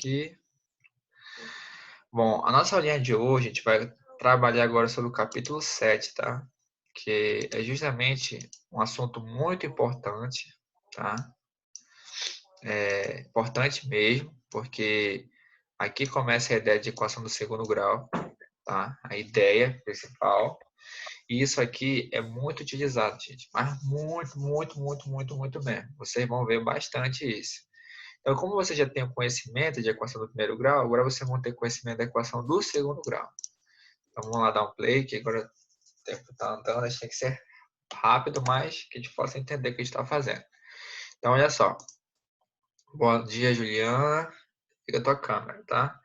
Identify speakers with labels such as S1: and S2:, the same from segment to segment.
S1: aqui. Bom, a nossa aulinha de hoje, a gente vai trabalhar agora sobre o capítulo 7, tá? Que é justamente um assunto muito importante, tá? É importante mesmo, porque aqui começa a ideia de equação do segundo grau, tá? A ideia principal. E isso aqui é muito utilizado, gente. Mas muito mesmo. Vocês vão ver bastante isso. Então, como você já tem o conhecimento de equação do primeiro grau, agora vocês vão ter conhecimento da equação do segundo grau. Então, vamos lá dar um play, que agora o tempo está andando, a gente tem que ser rápido, mas que a gente possa entender o que a gente está fazendo. Então, olha só. Bom dia, Juliana. Liga a tua câmera, tá?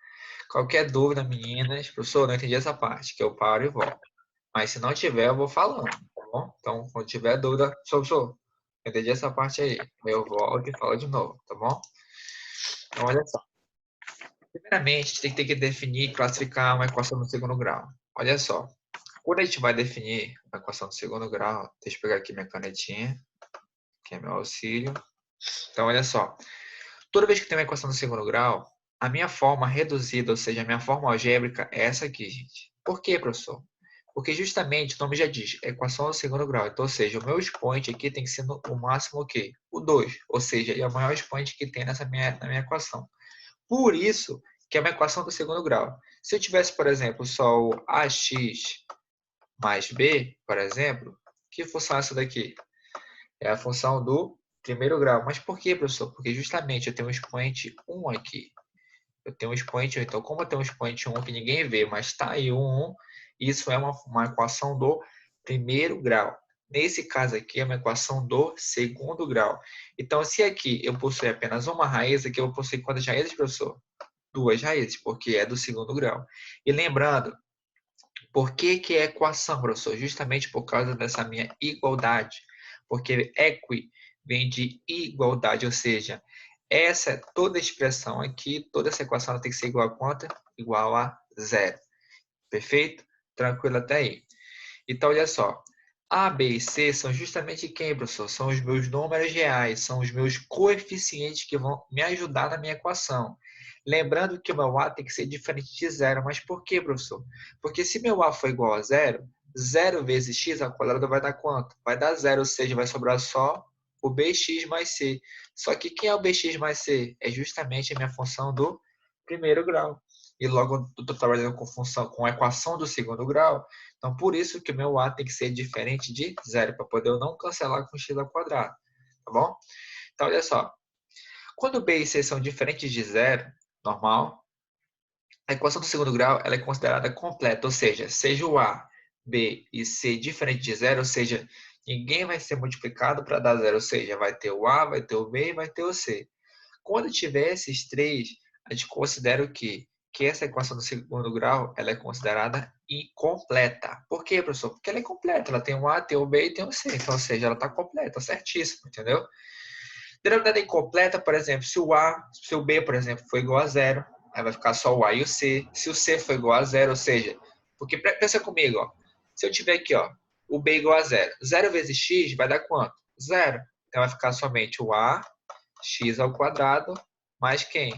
S1: Qualquer dúvida, meninas, professor, não entendi essa parte, que eu paro e volto. Mas se não tiver, eu vou falando, tá bom? Então, quando tiver dúvida, professor, entendi essa parte aí. Eu volto e falo de novo, tá bom? Então, olha só. Primeiramente, a gente tem que definir e classificar uma equação do segundo grau. Olha só. Quando a gente vai definir uma equação do segundo grau, deixa eu pegar aqui minha canetinha, que é meu auxílio. Então, olha só. Toda vez que tem uma equação do segundo grau, a minha forma reduzida, ou seja, a minha forma algébrica é essa aqui, gente. Por quê, professor? Porque justamente o nome já diz, equação do segundo grau. Então, ou seja, o meu expoente aqui tem que ser o máximo o quê? O 2. Ou seja, é o maior expoente que tem na minha equação. Por isso que é uma equação do segundo grau. Se eu tivesse, por exemplo, só o ax mais b, por exemplo, que função é essa daqui? É a função do primeiro grau. Mas por quê, professor? Porque justamente eu tenho um expoente 1 aqui. Eu tenho um expoente 1. Então, como eu tenho um expoente 1 que ninguém vê, mas está aí o 1, isso é uma equação do primeiro grau. Nesse caso aqui, é uma equação do segundo grau. Então, se aqui eu possuir apenas uma raiz, aqui eu vou possuir quantas raízes, professor? Duas raízes, porque é do segundo grau. E lembrando, por que é equação, professor? Justamente por causa dessa minha igualdade. Porque equi vem de igualdade, ou seja, toda expressão aqui, toda essa equação tem que ser igual a quanto? Igual a zero. Perfeito? Tranquilo até aí. Então, olha só. A, B e C são justamente quem, professor? São os meus números reais, são os meus coeficientes que vão me ajudar na minha equação. Lembrando que o meu A tem que ser diferente de zero. Mas por quê, professor? Porque se meu A for igual a zero, zero vezes x ao quadrado vai dar quanto? Vai dar zero, ou seja, vai sobrar só o bx mais c. Só que quem é o bx mais c? É justamente a minha função do primeiro grau. E logo eu estou trabalhando com função, com a equação do segundo grau. Então, por isso que o meu A tem que ser diferente de zero, para poder eu não cancelar com x ao quadrado. Tá bom? Então, olha só. Quando B e C são diferentes de zero, normal, a equação do segundo grau ela é considerada completa, ou seja o A, B e C diferente de zero, ou seja, ninguém vai ser multiplicado para dar zero, ou seja, vai ter o A, vai ter o B e vai ter o C. Quando tiver esses três, a gente considera o quê? Que essa equação do segundo grau ela é considerada incompleta. Por quê, professor? Porque ela é completa. Ela tem o A, tem o B e tem o C. Então, ou seja, ela está completa, certíssimo, entendeu? Denominada incompleta, por exemplo, se o B, por exemplo, for igual a zero, aí vai ficar só o A e o C. Se o C for igual a zero, ou seja, porque pensa comigo, ó, se eu tiver aqui, ó, o B igual a zero, zero vezes x vai dar quanto? Zero. Então vai ficar somente o A, x ao quadrado, mais quem?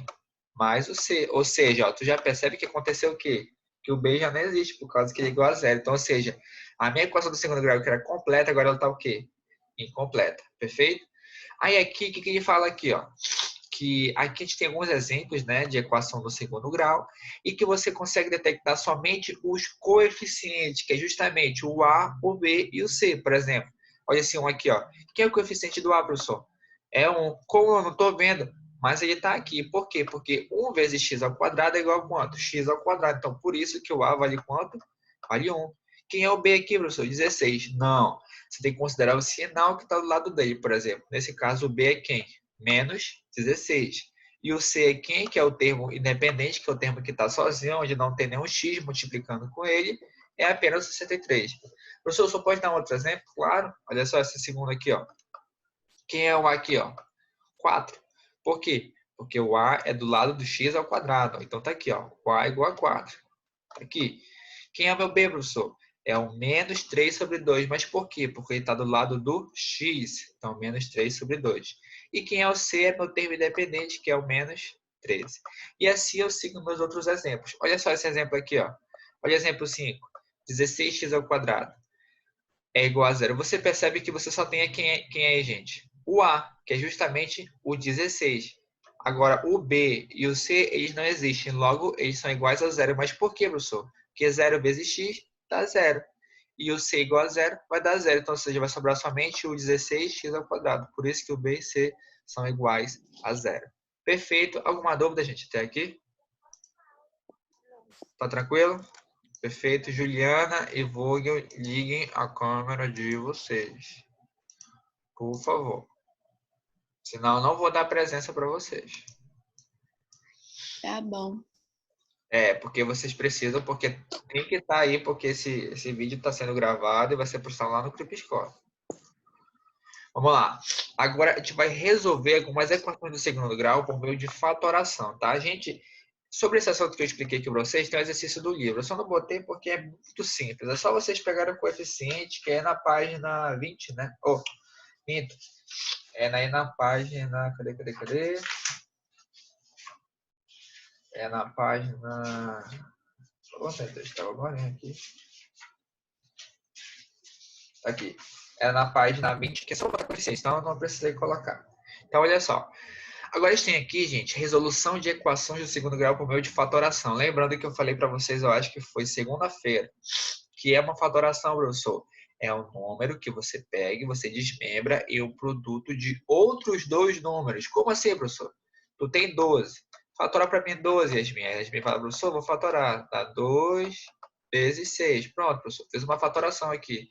S1: Mais o C. Ou seja, ó, tu já percebe que aconteceu o quê? Que o B já não existe, por causa que ele é igual a zero. Então, ou seja, a minha equação do segundo grau, que era completa, agora ela está o quê? Incompleta. Perfeito? Aí aqui, o que ele fala aqui, ó? Que aqui a gente tem alguns exemplos, né, de equação do segundo grau e que você consegue detectar somente os coeficientes, que é justamente o A, o B e o C, por exemplo. Olha esse um aqui, ó. Quem é o coeficiente do A, professor? É um, como eu não estou vendo, mas ele está aqui. Por quê? Porque 1 vezes x ao quadrado é igual a quanto? X ao quadrado. Então, por isso que o A vale quanto? Vale 1. Quem é o B aqui, professor? 16. Não. Você tem que considerar o sinal que está do lado dele, por exemplo. Nesse caso, o B é quem? Menos 16. E o C é quem? Que é o termo independente, que é o termo que está sozinho, onde não tem nenhum x multiplicando com ele, é apenas 63. Professor, só pode dar um outro exemplo? Claro. Olha só esse segundo aqui, ó. Quem é o A aqui, ó? 4. Por quê? Porque o A é do lado do x ao quadrado. Então tá aqui, ó. O A é igual a 4. Aqui. Quem é o meu B, professor? É o menos 3 sobre 2. Mas por quê? Porque ele está do lado do x. Então, menos 3 sobre 2. E quem é o C é meu termo independente, que é o menos 13. E assim eu sigo meus outros exemplos. Olha só esse exemplo aqui, ó. Olha exemplo 5. 16x ao quadrado é igual a zero. Você percebe que você só tem quem é, gente? O A, que é justamente o 16. Agora, o B e o C, eles não existem. Logo, eles são iguais a zero. Mas por que, professor? Porque 0 vezes x dá zero. E o C igual a zero vai dar zero. Então, ou seja, vai sobrar somente o 16x ao quadrado. Por isso que o B e C são iguais a zero. Perfeito. Alguma dúvida, gente, até aqui? Tá tranquilo? Perfeito. Juliana e Vogel, liguem a câmera de vocês. Por favor. Senão eu não vou dar presença para vocês.
S2: Tá bom.
S1: Porque vocês precisam, porque tem que estar aí, porque esse vídeo está sendo gravado e vai ser postado lá no Cripscore. Vamos lá. Agora a gente vai resolver algumas equações do segundo grau por meio de fatoração, tá? Gente, sobre esse assunto que eu expliquei aqui para vocês, tem um exercício do livro. Eu só não botei porque é muito simples. É só vocês pegarem o coeficiente, que é na página 20, né? Minto. É aí na página... Cadê? É na página... Estava agora aqui. Aqui. É na página 20, que é só botar coeficiente, então eu não precisei colocar. Então, olha só. Agora a gente tem aqui, gente, resolução de equações do segundo grau por meio de fatoração. Lembrando que eu falei para vocês, eu acho que foi segunda-feira, que é uma fatoração, professor. É um número que você pega e você desmembra e o produto de outros dois números. Como assim, professor? Tu tem 12. Fatora para mim 12, Yasmin. A Yasmin fala, professor, vou fatorar. Dá 2 vezes 6. Pronto, professor. Fiz uma fatoração aqui.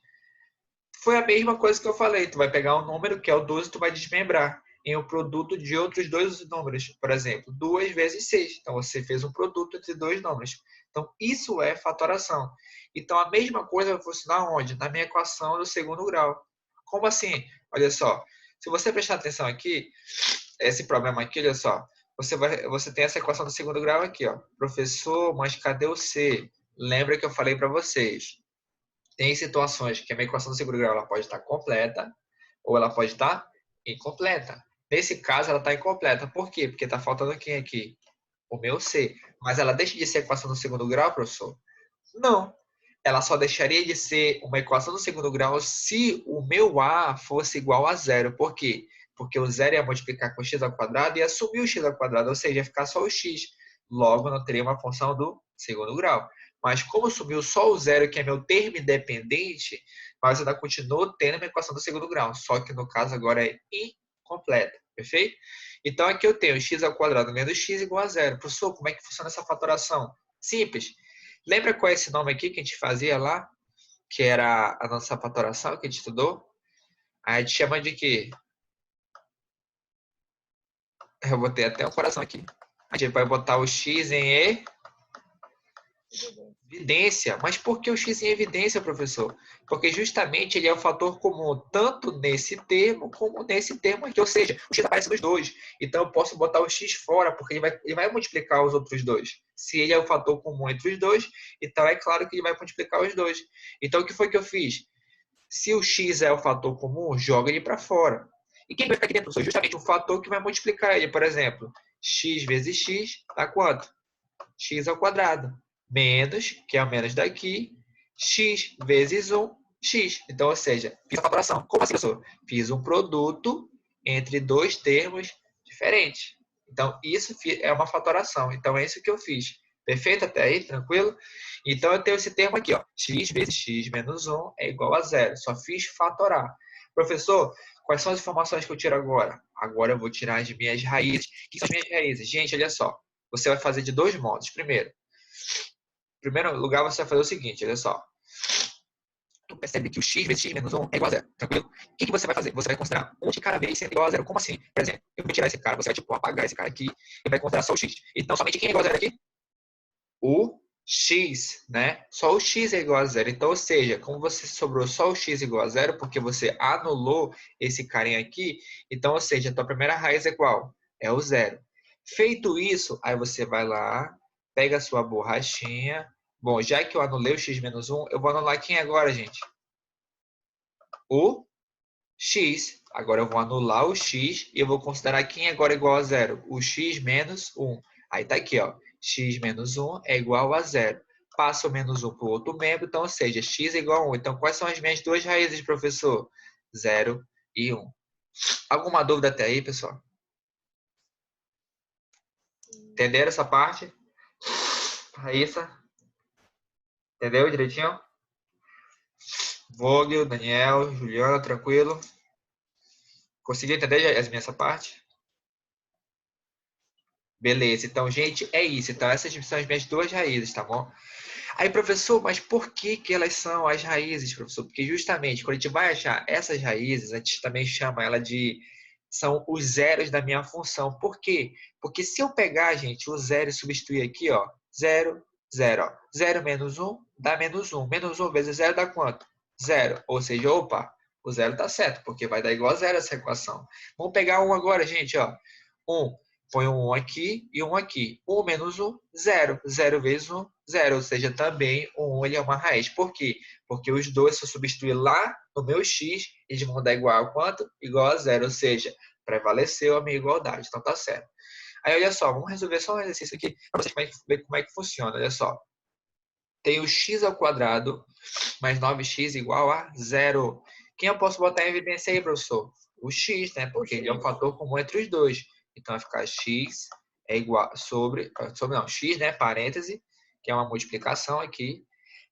S1: Foi a mesma coisa que eu falei. Tu vai pegar um número, que é o 12, tu vai desmembrar em um produto de outros dois números. Por exemplo, 2 vezes 6. Então, você fez um produto entre dois números. Então, isso é fatoração. Então, a mesma coisa vai funcionar onde? Na minha equação do segundo grau. Como assim? Olha só. Se você prestar atenção aqui, esse problema aqui, olha só. Você tem essa equação do segundo grau aqui, ó. Professor, mas cadê o C? Lembra que eu falei para vocês. Tem situações que a minha equação do segundo grau ela pode estar completa ou ela pode estar incompleta. Nesse caso, ela está incompleta. Por quê? Porque está faltando quem aqui? O meu C. Mas ela deixa de ser equação do segundo grau, professor? Não. Ela só deixaria de ser uma equação do segundo grau se o meu A fosse igual a zero. Por quê? Porque o zero ia multiplicar com x ao quadrado e ia subir o x ao quadrado, ou seja, ia ficar só o x. Logo, não teria uma função do segundo grau. Mas como subiu só o zero, que é meu termo independente, mas ainda continuo tendo uma equação do segundo grau. Só que no caso agora é incompleta. Perfeito? Então aqui eu tenho x ao quadrado menos x igual a zero. Professor, como é que funciona essa fatoração? Simples. Lembra qual é esse nome aqui que a gente fazia lá? Que era a nossa fatoração que a gente estudou? A gente chama de quê? Eu botei até um coração aqui. A gente vai botar o x em evidência. Mas por que o x em evidência, professor? Porque justamente ele é um fator comum tanto nesse termo como nesse termo aqui. Ou seja, o x aparece nos dois. Então eu posso botar o x fora, porque ele vai multiplicar os outros dois. Se ele é o fator comum entre os dois, então é claro que ele vai multiplicar os dois. Então o que foi que eu fiz? Se o x é o fator comum, joga ele para fora. E quem vai ficar aqui dentro, professor? Justamente um fator que vai multiplicar ele. Por exemplo, x vezes x dá quanto? X ao quadrado. Menos, que é o menos daqui, x vezes 1, x. Então, ou seja, fiz a fatoração. Como assim, professor? Fiz um produto entre dois termos diferentes. Então, isso é uma fatoração. Então, é isso que eu fiz. Perfeito até aí? Tranquilo? Então, eu tenho esse termo aqui, ó. X vezes x menos 1 é igual a zero. Só fiz fatorar. Professor, quais são as informações que eu tiro agora? Agora eu vou tirar as minhas raízes. O que são as minhas raízes? Gente, olha só. Você vai fazer de dois modos. Primeiro lugar, você vai fazer o seguinte, olha só. Tu percebe que o x vezes x menos 1 é igual a zero, tranquilo? O que você vai fazer? Você vai considerar um de cada vez sendo igual a zero. Como assim? Por exemplo, eu vou tirar esse cara, você vai tipo, apagar esse cara aqui e vai considerar só o x. Então, somente quem é igual a zero aqui? O x, né? Só o x é igual a zero. Então, ou seja, como você sobrou só o x igual a zero, porque você anulou esse carinha aqui, então, ou seja, a tua primeira raiz é qual? É o zero. Feito isso, aí você vai lá, pega a sua borrachinha. Bom, já que eu anulei o x menos 1, eu vou anular quem agora, gente? O x. Agora eu vou anular o x e eu vou considerar quem agora é igual a zero? O x menos 1. Aí tá aqui, ó. X menos 1 é igual a zero. Passa o menos 1 para o outro membro, então, ou seja, x é igual a 1. Então, quais são as minhas duas raízes, professor? 0 e 1. Alguma dúvida até aí, pessoal? Entenderam essa parte? Raíssa? Entendeu direitinho? Vogel, Daniel, Juliana, tranquilo? Conseguiu entender, Yasmin, essa parte? Beleza, então, gente, é isso. Então, essas são as minhas duas raízes, tá bom? Aí, professor, mas por que que elas são as raízes, professor? Porque justamente quando a gente vai achar essas raízes, a gente também chama ela de... São os zeros da minha função. Por quê? Porque se eu pegar, gente, o zero e substituir aqui, ó, zero, zero, ó. Zero menos um dá menos um. Menos um vezes zero dá quanto? Zero. Ou seja, opa, o zero tá certo, porque vai dar igual a zero essa equação. Vamos pegar um agora, gente, ó. Um. Põe um aqui e um aqui. 1 menos 1, 0. 0 vezes 1, 0. Ou seja, também o 1 ele é uma raiz. Por quê? Porque os dois, se eu substituir lá no meu x, eles vão dar igual a quanto? Igual a 0. Ou seja, prevaleceu a minha igualdade. Então, tá certo. Aí, olha só, vamos resolver só um exercício aqui para vocês verem como é que funciona. Olha só. Tem o x ao quadrado mais 9x igual a 0. Quem eu posso botar em evidência aí, professor? O x, né? Porque ele é um fator comum entre os dois. Então, vai ficar x é igual sobre não, x, né? Parêntese, que é uma multiplicação aqui.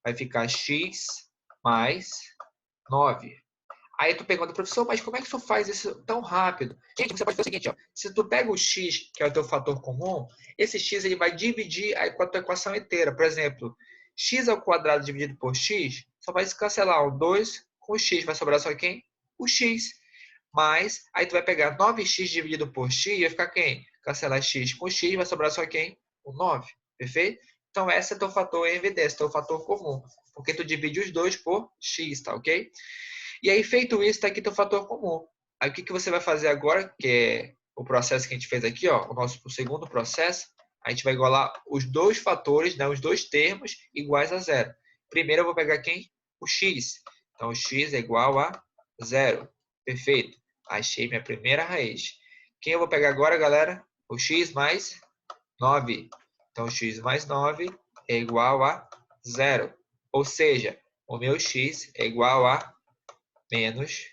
S1: Vai ficar x mais 9. Aí tu pergunta, professor, mas como é que tu faz isso tão rápido? Gente, você pode fazer o seguinte, ó. Se tu pega o x, que é o teu fator comum, esse x ele vai dividir a tua equação inteira. Por exemplo, x ao quadrado dividido por x, só vai se cancelar o 2 com o x. Vai sobrar só quem? O x. Mas, aí tu vai pegar 9x dividido por x, e vai ficar quem? Cancelar x com x, vai sobrar só quem? O 9. Perfeito? Então, esse é teu fator em evidência, teu fator comum. Porque tu divide os dois por x, tá ok? E aí, feito isso, está aqui teu fator comum. Aí, o que você vai fazer agora, que é o processo que a gente fez aqui, ó, o segundo processo, a gente vai igualar os dois fatores, né, os dois termos iguais a zero. Primeiro, eu vou pegar quem? O x. Então, o x é igual a zero. Perfeito. Achei minha primeira raiz. Quem eu vou pegar agora, galera? O x mais 9. Então, x mais 9 é igual a zero. Ou seja, o meu x é igual a menos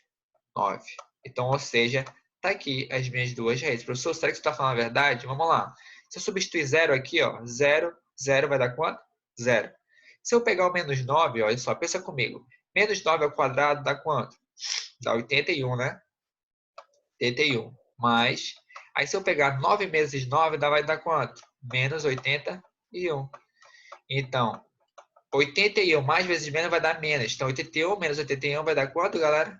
S1: 9. Então, ou seja, tá aqui as minhas duas raízes. Professor, será que você está falando a verdade? Vamos lá. Se eu substituir zero aqui, ó, 0, 0 vai dar quanto? Zero. Se eu pegar o menos 9, olha só, pensa comigo. Menos 9 ao quadrado dá quanto? Dá 81, né? 81. Mais, aí se eu pegar 9 vezes 9, vai dar quanto? Menos 81. Então, 81 mais vezes menos vai dar menos. Então, 81 menos 81 vai dar quanto, galera?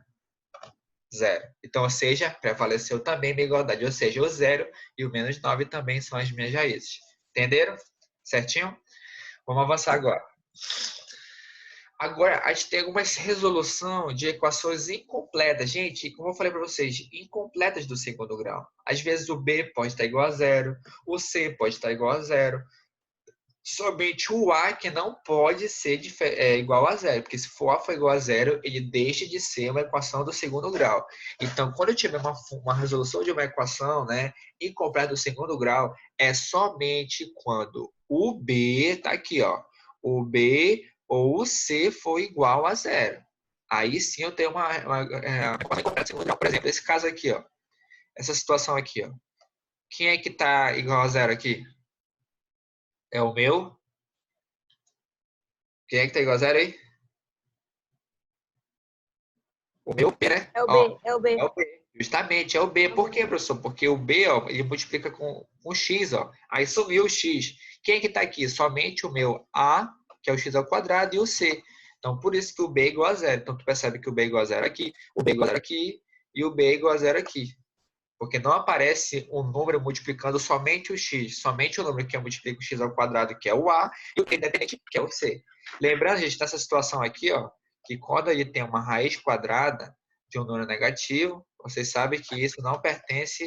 S1: Zero. Então, ou seja, prevaleceu também minha igualdade. Ou seja, o zero e o menos 9 também são as minhas raízes. Entenderam? Certinho? Vamos avançar agora. Agora, a gente tem algumas resolução de equações incompletas. Gente, como eu falei para vocês, incompletas do segundo grau. Às vezes o B pode estar igual a zero, o C pode estar igual a zero. Somente o A que não pode ser igual a zero, porque se for A for igual a zero, ele deixa de ser uma equação do segundo grau. Então, quando eu tiver uma resolução de uma equação, né, incompleta do segundo grau, é somente quando o B, tá aqui, ó, o B ou o C for igual a zero. Aí sim eu tenho uma equação incompleta do segundo grau. Por exemplo, esse caso aqui, ó, essa situação aqui, ó. Quem é que tá igual a zero aqui? É o meu? Quem é que tá igual a zero aí? O meu B, né?
S2: É o
S1: Ó,
S2: B, é o B.
S1: é o B. Justamente, é o B. Por quê, professor? Porque o B, ó, ele multiplica com x, ó. Aí sumiu o x. Quem é que tá aqui? Somente o meu A, que é o x ao quadrado, e o C. Então, por isso que o B é igual a zero. Então, tu percebe que o B é igual a zero aqui, o B é igual a zero aqui, e o B é igual a zero aqui. Porque não aparece um número multiplicando somente o x, somente o número que multiplica o x ao quadrado, que é o A, e o independente, que é o C. Lembrando, gente, nessa situação aqui, ó, que quando ele tem uma raiz quadrada de um número negativo, vocês sabem que isso não pertence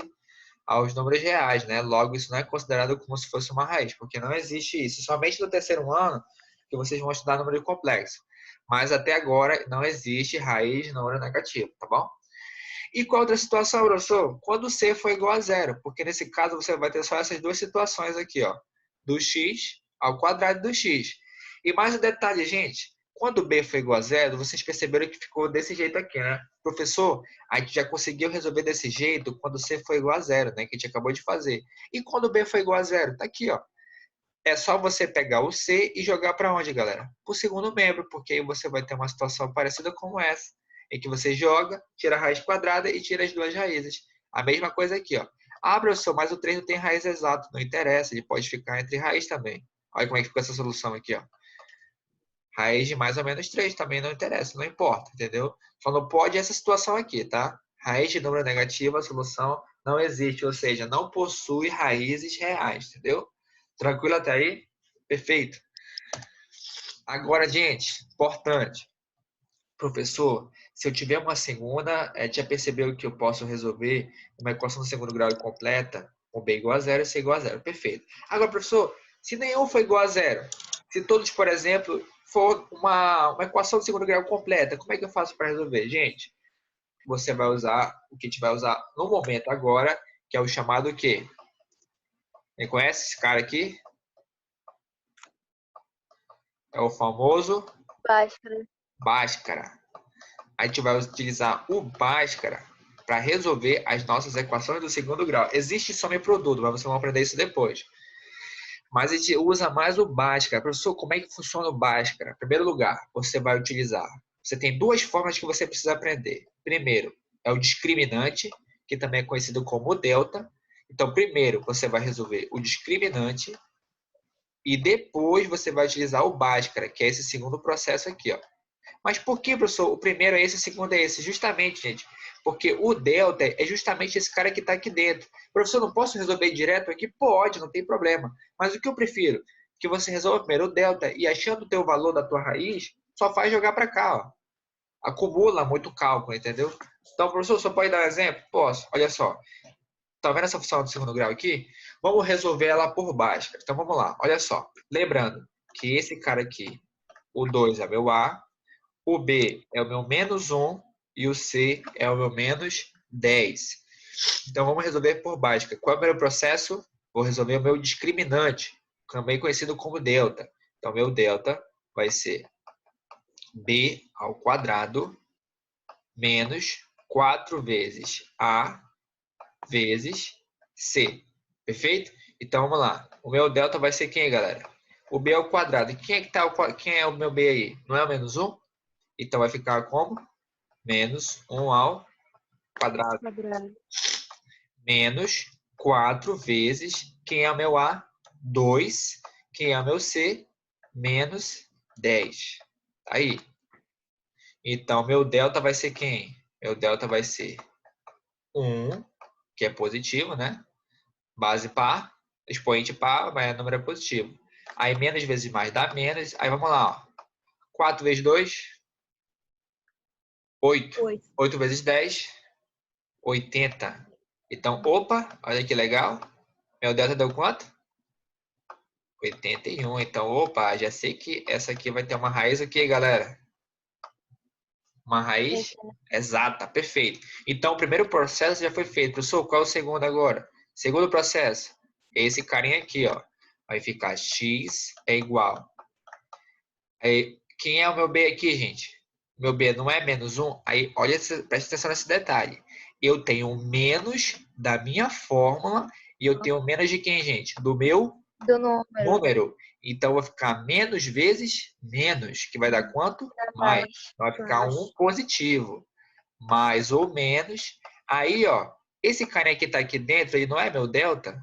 S1: aos números reais, né? Logo, isso não é considerado como se fosse uma raiz, porque não existe isso. Somente no terceiro ano que vocês vão estudar número complexo. Mas até agora não existe raiz de número negativo, tá bom? E qual outra situação, professor? Quando C for igual a zero, porque nesse caso você vai ter só essas duas situações aqui, ó, do x ao quadrado do x. E mais um detalhe, gente, quando B for igual a zero, vocês perceberam que ficou desse jeito aqui, né? Professor, a gente já conseguiu resolver desse jeito quando C for igual a zero, né? Que a gente acabou de fazer. E quando B for igual a zero? Tá aqui, ó. É só você pegar o C e jogar para onde, galera? Para o segundo membro, porque aí você vai ter uma situação parecida como essa, em que você joga, tira a raiz quadrada e tira as duas raízes. A mesma coisa aqui, ó. Ah, professor, mas o 3 não tem raiz exata. Não interessa, ele pode ficar entre raiz também. Olha como é que ficou essa solução aqui, ó. Raiz de mais ou menos 3 também não interessa, não importa, entendeu? Só não pode essa situação aqui, tá? Raiz de número negativo, a solução não existe, ou seja, não possui raízes reais, entendeu? Tranquilo até aí? Perfeito. Agora, gente, importante. Professor, se eu tiver uma segunda, já percebeu que eu posso resolver uma equação do segundo grau incompleta com B igual a zero e C igual a zero. Perfeito. Agora, professor, se nenhum for igual a zero, se todos, por exemplo, for uma equação do segundo grau completa, como é que eu faço para resolver? Gente, você vai usar o que a gente vai usar no momento agora, que é o chamado o quê? Quem conhece esse cara aqui? É o famoso Bhaskara. A gente vai utilizar o Bhaskara para resolver as nossas equações do segundo grau. Existe soma e produto, mas vocês vão aprender isso depois. Mas a gente usa mais o Bhaskara. Professor, como é que funciona o Bhaskara? Em primeiro lugar, você vai utilizar. Você tem duas formas que você precisa aprender. Primeiro, é o discriminante, que também é conhecido como delta. Então, primeiro, você vai resolver o discriminante e depois você vai utilizar o Bhaskara, que é esse segundo processo aqui, ó. Mas por que, professor, o primeiro é esse, o segundo é esse? Justamente, gente, porque o delta é justamente esse cara que está aqui dentro. Professor, não posso resolver direto aqui? Pode, não tem problema. Mas o que eu prefiro? Que você resolva primeiro o delta e achando o teu valor da tua raiz, só faz jogar para cá, ó. Acumula muito cálculo, entendeu? Então, professor, só pode dar um exemplo? Posso. Olha só. Tá vendo essa função do segundo grau aqui? Vamos resolver ela por Bhaskara. Então, vamos lá. Olha só. Lembrando que esse cara aqui, o 2 é meu A, o B é o meu menos 1 e o C é o meu menos 10. Então, vamos resolver por Bhaskara. Qual é o meu processo? Vou resolver o meu discriminante, também conhecido como delta. Então, meu delta vai ser B ao quadrado menos 4 vezes A vezes C. Perfeito? Então, vamos lá. O meu delta vai ser quem, galera? O B ao quadrado. E quem é o meu B aí? Não é o menos 1? Então, vai ficar como? Menos 1 ao quadrado. Menos 4 vezes, quem é o meu A? 2. Quem é o meu C? Menos 10. Tá aí. Então, meu delta vai ser quem? Meu delta vai ser 1, que é positivo, né? Base par, expoente par, mas o número é positivo. Aí, menos vezes mais dá menos. Aí, vamos lá. Ó. 4 vezes 2, 8. 8 vezes 10, 80. Então, opa, olha que legal. Meu delta deu quanto? 81. Então, opa, já sei que essa aqui vai ter uma raiz aqui, galera. Uma raiz exata, perfeito. Então, o primeiro processo já foi feito. Professor, qual é o segundo agora? Segundo processo, esse carinha aqui, ó. Vai ficar x é igual. Aí, quem é o meu b aqui, gente? Meu b não é menos 1? Aí, olha, presta atenção nesse detalhe. Eu tenho menos da minha fórmula e eu tenho menos de quem, gente? Do meu número. Então, vai ficar menos vezes menos, que vai dar quanto? Mais. Vai ficar um positivo. Mais ou menos. Aí, ó, esse carinha que está aqui dentro, ele não é meu delta?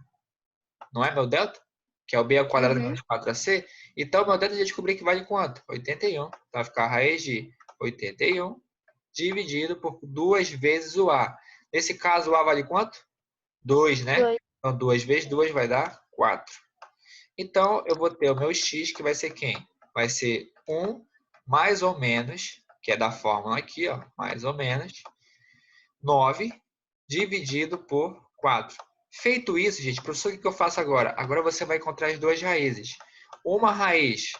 S1: Não é meu delta? Que é o b ao quadrado menos 4ac. Então, meu delta eu já descobri que vale quanto? 81. Então, vai ficar a raiz de 81 dividido por 2 vezes o a. Nesse caso, o a vale quanto? 2, né? Então, 2 vezes 2 vai dar 4. Então, eu vou ter o meu x, que vai ser quem? Vai ser 1 mais ou menos, que é da fórmula aqui, ó, mais ou menos, 9 dividido por 4. Feito isso, gente, professor, o que eu faço agora? Agora você vai encontrar as duas raízes. Uma raiz,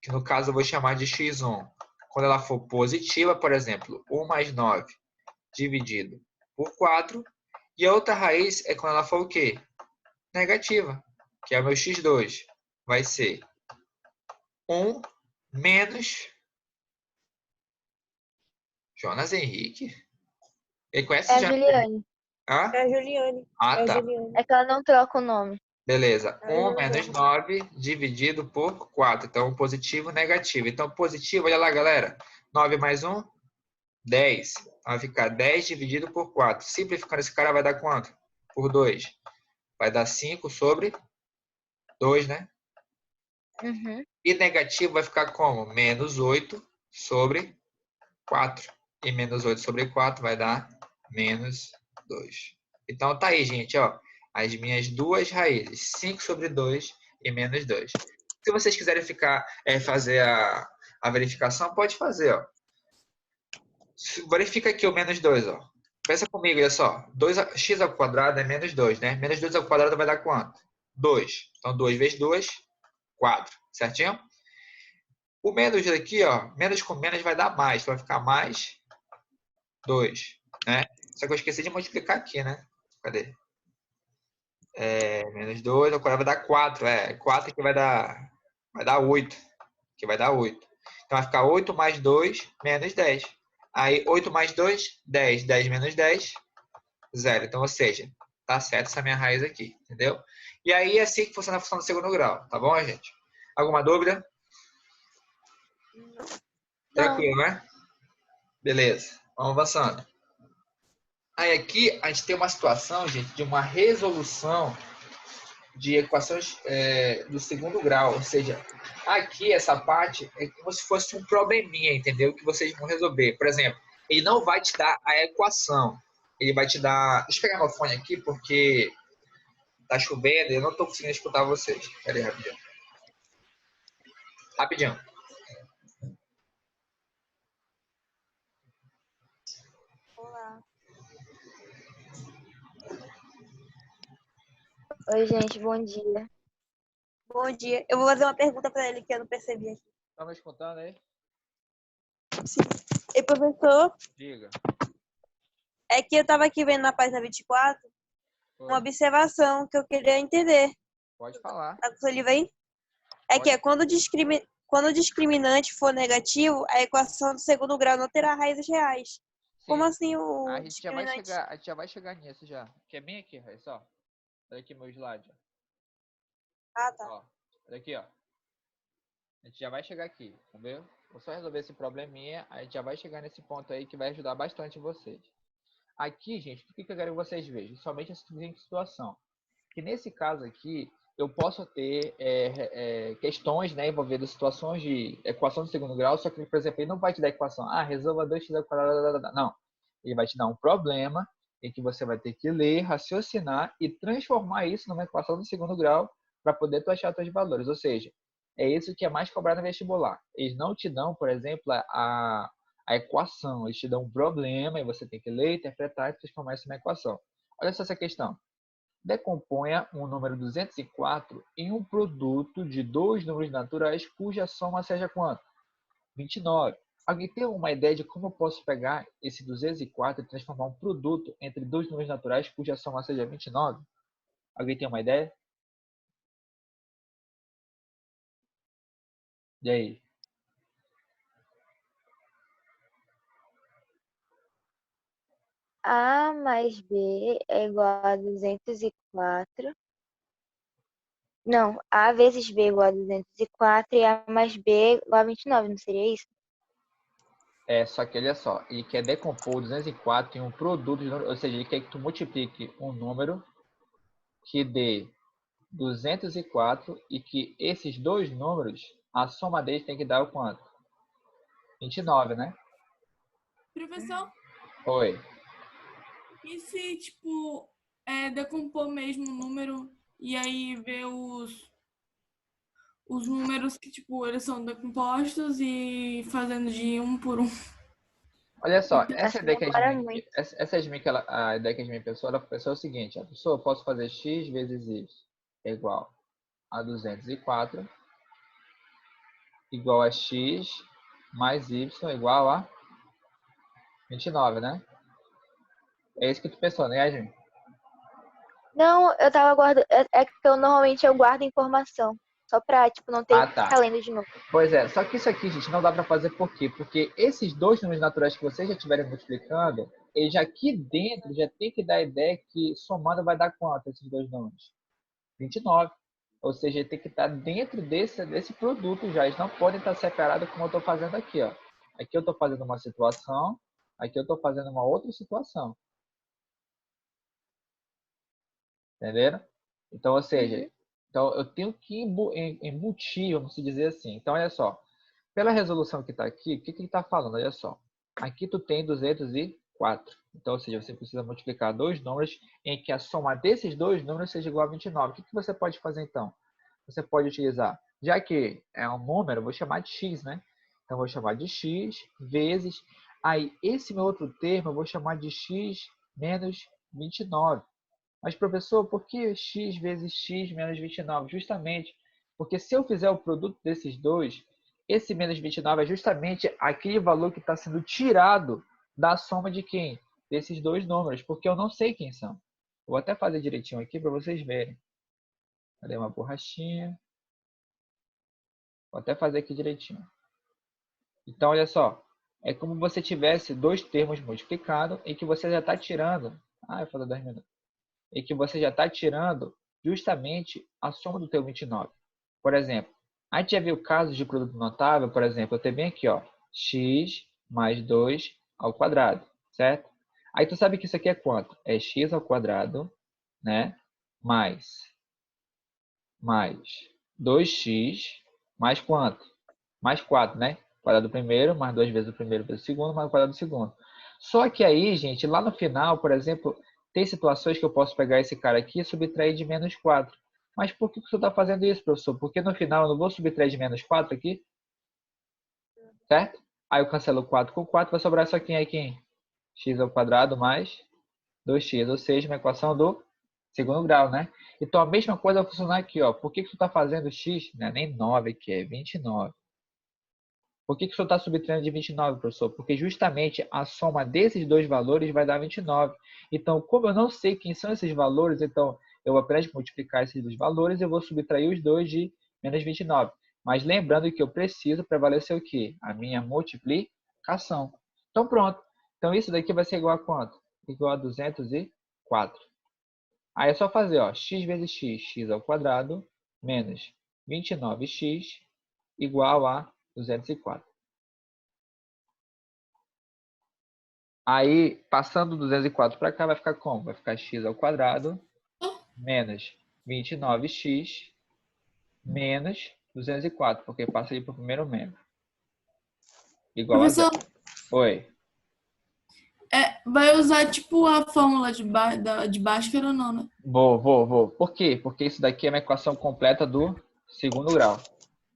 S1: que no caso eu vou chamar de x1, quando ela for positiva, por exemplo, 1 mais 9 dividido por 4. E a outra raiz é quando ela for o quê? Negativa, que é o meu x2. Vai ser 1 menos Jonas Henrique. Ele conhece
S2: É
S1: o
S2: a
S1: Jonas Henrique?
S2: Juliane.
S1: Hã?
S3: É a Juliane.
S1: Ah,
S3: É a
S1: tá.
S3: Juliane.
S2: É que ela não troca o nome.
S1: Beleza.
S3: Aí
S1: 1
S3: não
S1: menos
S3: troca.
S1: 9 dividido por 4. Então, positivo, negativo. Então, positivo, olha lá, galera. 9 mais 1, 10. Vai ficar 10 dividido por 4. Simplificando esse cara vai dar quanto? Por 2. Vai dar 5 sobre 2, né?
S2: Uhum.
S1: E negativo vai ficar como? Menos 8 sobre 4. E menos 8 sobre 4 vai dar menos 2. Então tá aí, gente, ó. As minhas duas raízes. 5 sobre 2 e menos 2. Se vocês quiserem fazer a verificação, pode fazer, ó. Verifica aqui o menos 2, ó. Pensa comigo, olha só. X ao quadrado é menos 2, né? Menos 2 ao quadrado vai dar quanto? 2. Então, 2 vezes 2, 4. Certinho? O menos aqui, ó, menos com menos vai dar mais. Então vai ficar mais 2, né? Só que eu esqueci de multiplicar aqui, né? Cadê? Menos 2, agora vai dar 4. 4 que vai dar 8. Que vai dar 8. Então vai ficar 8 mais 2 menos 10. Aí 8 mais 2, 10. 10 menos 10, 0. Então, ou seja, tá certo essa minha raiz aqui, entendeu? E aí é assim que funciona a função do segundo grau, tá bom, gente? Alguma dúvida? Tranquilo, né? Beleza, vamos avançando. Aí aqui a gente tem uma situação, gente, de uma resolução de equações do segundo grau. Ou seja, aqui essa parte é como se fosse um probleminha, entendeu? Que vocês vão resolver. Por exemplo, ele não vai te dar a equação. Ele vai te dar... Deixa eu pegar meu fone aqui, porque tá chovendo e eu não tô conseguindo escutar vocês. Pera aí, rapidinho. Rapidinho.
S3: Olá.
S2: Oi, gente, bom dia.
S3: Bom dia. Eu vou fazer uma pergunta para ele que eu não percebi aqui.
S1: Tá me escutando aí?
S3: Sim. E professor,
S1: Diga.
S3: é que eu estava aqui vendo na página 24 uma
S1: Oi.
S3: observação que eu queria entender.
S1: Pode falar.
S3: Tá com o seu livro aí? É que é quando o discriminante for negativo, a equação do segundo grau não terá raízes reais. Como
S1: Sim.
S3: assim
S1: A
S3: o
S1: gente já vai
S3: discriminante?
S1: chegar, a gente já vai chegar nisso já. Que é bem aqui, Raíssa, ó. Olha aqui meu slide, ó.
S3: Ah, tá.
S1: Ó, olha aqui, ó. A gente já vai chegar aqui, entendeu? Vou só resolver esse probleminha, a gente já vai chegar nesse ponto aí que vai ajudar bastante vocês. Aqui, gente, o que eu quero que vocês vejam? Somente essa seguinte situação. Que nesse caso aqui, eu posso ter questões, né, envolvendo situações de equação de segundo grau, só que, por exemplo, ele não vai te dar a equação, resolva 2x ao quadrado, não. Ele vai te dar um problema em que você vai ter que ler, raciocinar e transformar isso numa equação de segundo grau para poder tu achar os teus valores. Ou seja, é isso que é mais cobrado no vestibular. Eles não te dão, por exemplo, a equação, eles te dão um problema e você tem que ler, interpretar e transformar isso numa equação. Olha só essa questão. Decomponha o número 204 em um produto de dois números naturais cuja soma seja quanto? 29. Alguém tem uma ideia de como eu posso pegar esse 204 e transformar um produto entre dois números naturais cuja soma seja 29? Alguém tem uma ideia? E aí?
S2: A mais B é igual a 204. Não, A vezes B é igual a 204 e A mais B é igual a 29, não seria isso?
S1: Só que olha só, ele quer decompor 204 em um produto de número, ou seja, ele quer que tu multiplique um número que dê 204 e que esses dois números, a soma deles tem que dar o quanto? 29, né?
S4: Professor,
S1: Oi.
S4: e se, tipo, decompor mesmo o número e aí ver os números que, tipo, eles são decompostos e fazendo de um por um?
S1: Olha só,
S4: Então,
S1: essa
S2: Assim
S1: ideia que a
S2: demora
S1: Yasmin,
S2: muito.
S1: essa Yasmin a ideia que a Yasmin pensou, ela pensou o seguinte, a pessoa, eu posso fazer x vezes y é igual a 204, igual a x mais y igual a 29, né? É isso que tu pensou, né, Yasmin?
S2: Não, eu tava guardando. É que eu normalmente eu guardo informação. Só pra, tipo, não ter
S1: Ah,
S2: que
S1: tá.
S2: ficar lendo de novo.
S1: Pois é, só que isso aqui, gente, não dá para fazer por quê? Porque esses dois números naturais que vocês já estiverem multiplicando, ele já aqui dentro já tem que dar a ideia que somando vai dar quanto esses dois números? 29. Ou seja, ele tem que estar dentro desse produto já. Eles não podem estar separados como eu estou fazendo aqui, ó. Aqui eu estou fazendo uma situação, aqui eu estou fazendo uma outra situação. Entenderam? Então, ou seja,
S2: Uhum.
S1: então eu tenho que embutir, vamos dizer assim. Então, olha só. Pela resolução que está aqui, o que ele está falando? Olha só. Aqui tu tem 204. Então, ou seja, você precisa multiplicar dois números em que a soma desses dois números seja igual a 29. O que você pode fazer então? Você pode utilizar, já que é um número, eu vou chamar de x, né? Então, eu vou chamar de x vezes. Aí, esse meu outro termo, eu vou chamar de x menos 29. Mas, professor, por que x vezes x menos 29? Justamente porque se eu fizer o produto desses dois, esse menos 29 é justamente aquele valor que está sendo tirado da soma de quem? Desses dois números, porque eu não sei quem são. Vou até fazer direitinho aqui para vocês verem. Cadê uma borrachinha? Vou até fazer aqui direitinho. Então, olha só. É como você tivesse dois termos multiplicados em que você já está tirando. Ah, falta 2 minutos. Em que você já está tirando justamente a soma do teu 29. Por exemplo, a gente já viu casos de produto notável, por exemplo, eu tenho bem aqui, ó, x mais 2 ao quadrado, certo? Aí tu sabe que isso aqui é quanto? É x ao quadrado, né? Mais 2x, mais quanto? Mais 4, né? Quadrado do primeiro, mais 2 vezes o primeiro vezes o segundo, mais o quadrado do segundo. Só que aí, gente, lá no final, por exemplo, tem situações que eu posso pegar esse cara aqui e subtrair de menos 4. Mas por que você está fazendo isso, professor? Porque no final eu não vou subtrair de menos 4 aqui, certo? Aí eu cancelo 4 com 4, vai sobrar só quem aqui? X ao quadrado mais 2x, ou seja, uma equação do segundo grau, né? Então a mesma coisa vai funcionar aqui, ó. Por que você está fazendo x? Não é nem 9 aqui, é 29. Por que o senhor está subtraindo de 29, professor? Porque justamente a soma desses dois valores vai dar 29. Então, como eu não sei quem são esses valores, então eu vou apenas multiplicar esses dois valores e eu vou subtrair os dois de menos 29. Mas lembrando que eu preciso prevalecer o quê? A minha multiplicação. Então, pronto. Então, isso daqui vai ser igual a quanto? Igual a 204. Aí é só fazer, ó, x vezes x, x ao quadrado, menos 29x, igual a 204. Aí, passando 204 para cá, vai ficar como? Vai ficar x ao quadrado menos 29x menos 204, porque passa aí para o primeiro membro. Igual a
S4: Professor,
S1: zero. Oi.
S4: vai usar tipo a fórmula de Bhaskara ou não, né?
S1: Vou. Por quê? Porque isso daqui é uma equação completa do segundo grau.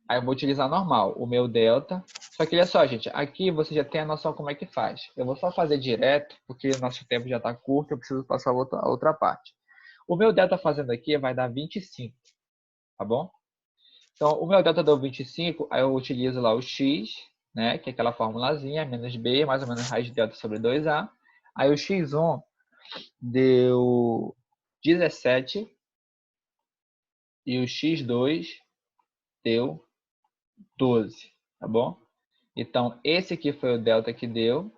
S1: Aí eu vou utilizar normal, o meu delta. Só que olha só, gente, aqui você já tem a noção como é que faz. Eu vou só fazer direto, porque nosso tempo já está curto, eu preciso passar a outra parte. O meu delta fazendo aqui vai dar 25, tá bom? Então, o meu delta deu 25, aí eu utilizo lá o x, né, que é aquela formulazinha, menos b, mais ou menos raiz de delta sobre 2a. Aí o x1 deu 17 e o x2 deu 12, tá bom? Então, esse aqui foi o delta que deu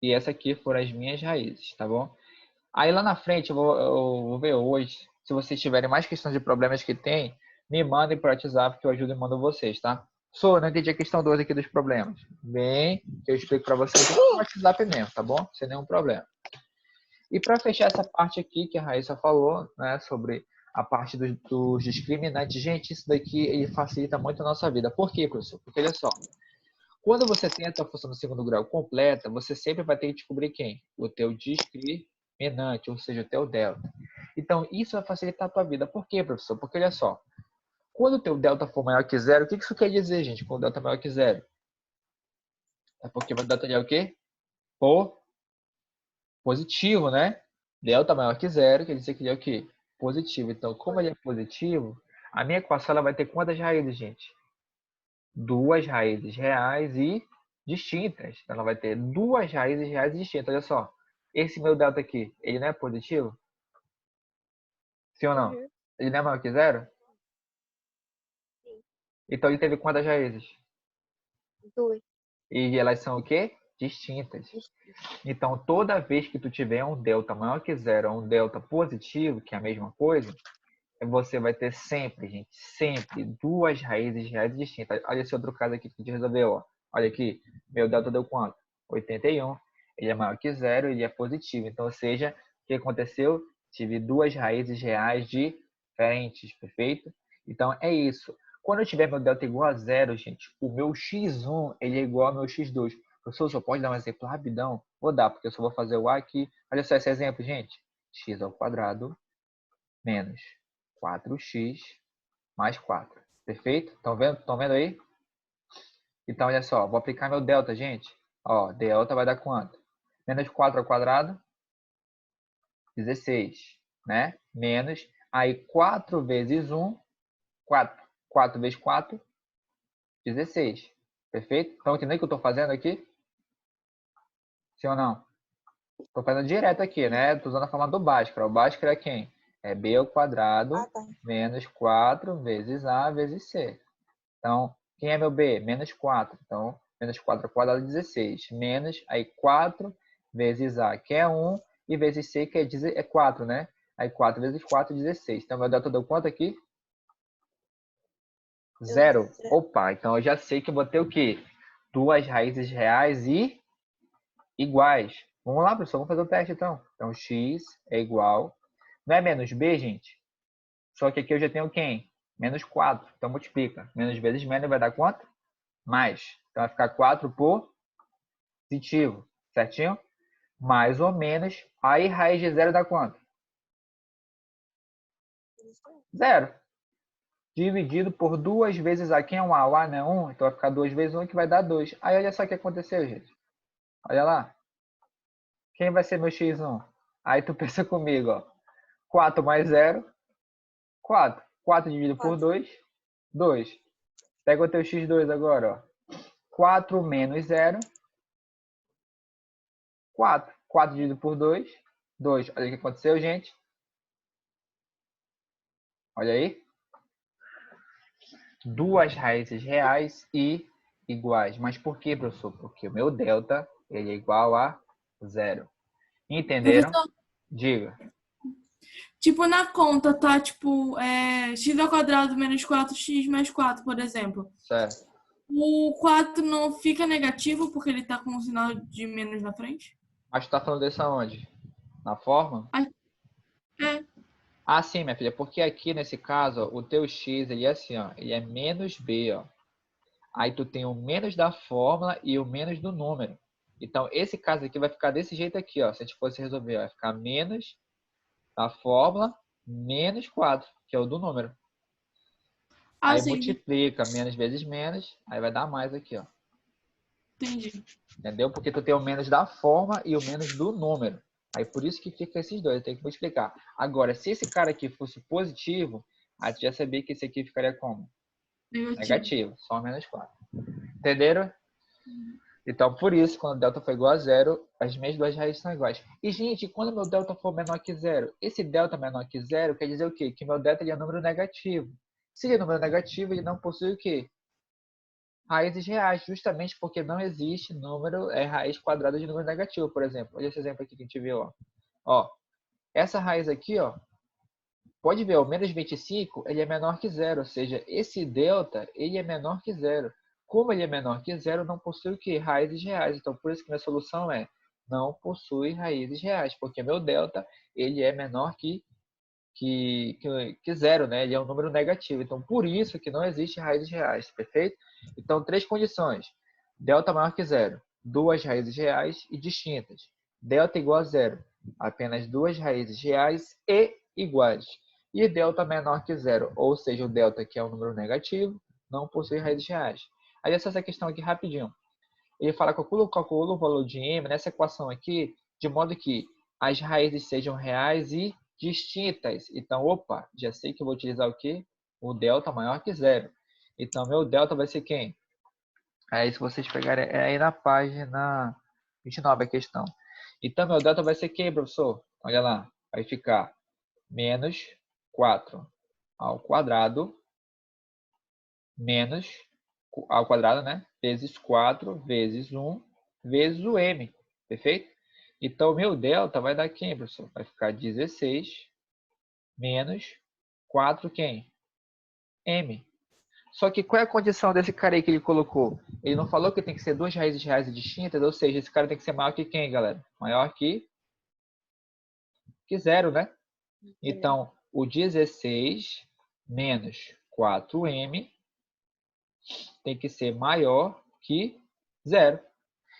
S1: e essa aqui foram as minhas raízes, tá bom? Aí lá na frente eu vou ver hoje, se vocês tiverem mais questões de problemas que tem, me mandem por WhatsApp que eu ajudo e mando vocês, tá? Não entendi a questão 2 aqui dos problemas. Bem, que eu explico para vocês no WhatsApp mesmo, tá bom? Sem nenhum problema. E para fechar essa parte aqui que a Raíssa falou, né, sobre a parte dos discriminantes, gente, isso daqui ele facilita muito a nossa vida. Por quê, professor? Porque olha só, quando você tem a tua função do segundo grau completa, você sempre vai ter que descobrir quem? O teu discriminante, ou seja, o teu delta. Então, isso vai facilitar a tua vida. Por quê, professor? Porque olha só, quando o teu delta for maior que zero, o que isso quer dizer, gente? Quando o delta é maior que zero? É porque o delta é o quê? Positivo, né? Delta maior que zero, quer dizer que ele é o quê? Positivo. Então, como ele é positivo, a minha equação ela vai ter quantas raízes, gente? Duas raízes reais e distintas. Então, ela vai ter duas raízes reais e distintas. Olha só. Esse meu delta aqui, ele não é positivo? Sim ou não?
S2: Uhum.
S1: Ele não é maior que zero?
S2: Sim.
S1: Então ele teve quantas raízes?
S2: 2.
S1: E elas são o quê? Distintas. Então, toda vez que tu tiver um delta maior que zero ou um delta positivo, que é a mesma coisa, você vai ter sempre, gente, sempre duas raízes reais distintas. Olha esse outro caso aqui que a gente resolveu, ó. Olha aqui, meu delta deu quanto? 81. Ele é maior que zero, ele é positivo. Então, ou seja, o que aconteceu? Tive duas raízes reais diferentes, perfeito? Então, é isso. Quando eu tiver meu delta igual a zero, gente, o meu x1 ele é igual ao meu x2. Professor, só pode dar um exemplo rapidão? Vou dar, porque eu só vou fazer o A aqui. Olha só esse exemplo, gente. X ao quadrado menos 4x mais 4. Perfeito? Estão vendo? Estão vendo aí? Então, olha só. Vou aplicar meu delta, gente. Ó, delta vai dar quanto? Menos 4 ao quadrado, 16. Né? Menos. Aí, 4 vezes 1, 4. 4 vezes 4, 16. Perfeito? Estão entendendo o que eu estou fazendo aqui? Sim ou não? Estou fazendo direto aqui, né? Estou usando a forma do Bhaskara. O Bhaskara é quem? É b ao quadrado
S3: Ah, tá.
S1: menos 4 vezes a vezes c. Então, quem é meu b? Menos 4. Então, menos 4 ao quadrado é 16. Menos, aí 4 vezes a, que é 1, e vezes c, que é 4, né? Aí 4 vezes 4, 16. Então, meu delta deu quanto aqui? Zero. Opa, então eu já sei que eu vou ter o quê? Duas raízes reais e iguais. Vamos lá, professor, vamos fazer o teste então. Então, x é igual... Não é menos b, gente? Só que aqui eu já tenho quem? Menos 4. Então, multiplica. Menos vezes menos vai dar quanto? Mais. Então, vai ficar 4 positivo. Certinho? Mais ou menos. Aí, raiz de zero dá quanto? Zero. Dividido por 2 vezes a. Quem é um A? O A não é 1. Então, vai ficar 2 vezes 1, que vai dar 2. Aí, olha só o que aconteceu, gente. Olha lá. Quem vai ser meu x1? Aí, tu pensa comigo, ó. 4 mais 0, 4. 4 dividido por 2, 2. Pega o teu x2 agora, ó. 4 menos 0, 4. 4 dividido por 2, 2. Olha o que aconteceu, gente. Olha aí. Duas raízes reais e iguais. Mas por que, professor? Porque o meu delta ele é igual a 0. Entenderam?
S4: Professor,
S1: Diga.
S4: tipo, na conta, tá? Tipo, x ao quadrado menos 4x mais 4, por exemplo.
S1: Certo.
S4: O 4 não fica negativo porque ele tá com um sinal de menos na frente?
S1: Mas tu tá falando desse aonde? Na forma?
S4: É.
S1: Ah, sim, minha filha. Porque aqui, nesse caso, ó, o teu x ele é assim, ó. Ele é menos b, ó. Aí tu tem o menos da fórmula e o menos do número. Então, esse caso aqui vai ficar desse jeito aqui, ó. Se a gente fosse resolver, ó, vai ficar menos da fórmula menos 4, que é o do número.
S4: Ah,
S1: Aí
S4: sim,
S1: multiplica menos vezes menos, aí vai dar mais aqui, ó.
S4: entendi.
S1: Entendeu? Porque tu tem o menos da forma e o menos do número. Aí por isso que fica esses dois, tem que multiplicar. Agora, se esse cara aqui fosse positivo, aí tu já sabia que esse aqui ficaria como?
S4: Negativo.
S1: Negativo, só menos 4. Entenderam? Então, por isso, quando o delta for igual a zero, as minhas duas raízes são iguais. E, gente, quando meu delta for menor que zero, esse delta menor que zero quer dizer o quê? Que meu delta ele é número negativo. Se ele é número negativo, ele não possui o quê? Raízes reais, justamente porque não existe número, raiz quadrada de número negativo, por exemplo. Olha esse exemplo aqui que a gente viu, ó. Ó, essa raiz aqui, ó, pode ver, o menos 25, ele é menor que zero, ou seja, esse delta, ele é menor que zero. Como ele é menor que zero, não possui o quê? Raízes reais. Então, por isso que minha solução é não possui raízes reais, porque meu delta, ele é menor que zero, né? Ele é um número negativo. Então, por isso que não existe raízes reais, perfeito? Então, três condições. Delta maior que zero, duas raízes reais e distintas. Delta igual a zero, apenas duas raízes reais e iguais. E delta menor que zero, ou seja, o delta que é um número negativo, não possui raízes reais. Aí essa questão aqui rapidinho. Ele fala calcula o valor de m nessa equação aqui, de modo que as raízes sejam reais e distintas. Então, opa, já sei que eu vou utilizar o quê? O delta maior que zero. Então, meu delta vai ser quem? Aí, se vocês pegarem, é aí na página 29 a questão. Então, meu delta vai ser quem, professor? Olha lá, vai ficar menos 4 ao quadrado, menos ao quadrado, né? Vezes 4 vezes 1 vezes o m, perfeito? Então, o meu delta vai dar quem, professor? Vai ficar 16 menos 4 quem? M. Só que qual é a condição desse cara aí que ele colocou? Ele não falou que tem que ser duas raízes reais distintas, ou seja, esse cara tem que ser maior que quem, galera? Maior que zero, né? Então, o 16 menos 4m tem que ser maior que zero.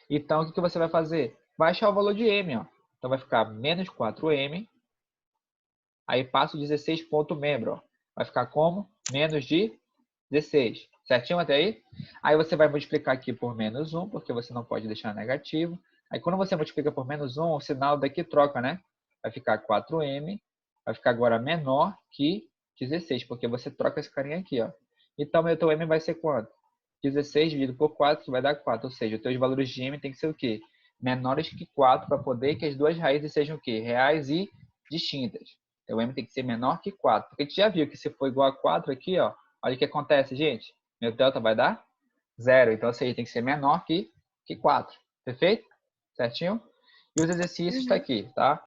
S1: Então, o que você vai fazer? Vai achar o valor de m, ó. Então, vai ficar menos 4m. Aí, passa o 16 ponto membro, ó. Vai ficar como? Menos de 16. Certinho até aí? Aí, você vai multiplicar aqui por menos 1, porque você não pode deixar negativo. Aí, quando você multiplica por menos 1, o sinal daqui troca, né? Vai ficar 4m. Vai ficar agora menor que 16, porque você troca esse carinha aqui, ó. Então, meu teu m vai ser quanto? 16 dividido por 4, que vai dar 4. Ou seja, os teus valores de m tem que ser o quê? Menores que 4, para poder que as duas raízes sejam o quê? Reais e distintas. Então, o m tem que ser menor que 4. Porque a gente já viu que se for igual a 4 aqui, ó, olha o que acontece, gente. Meu delta vai dar 0. Então, ou seja, tem que ser menor que 4. Perfeito? Certinho? E os exercícios tá aqui, tá?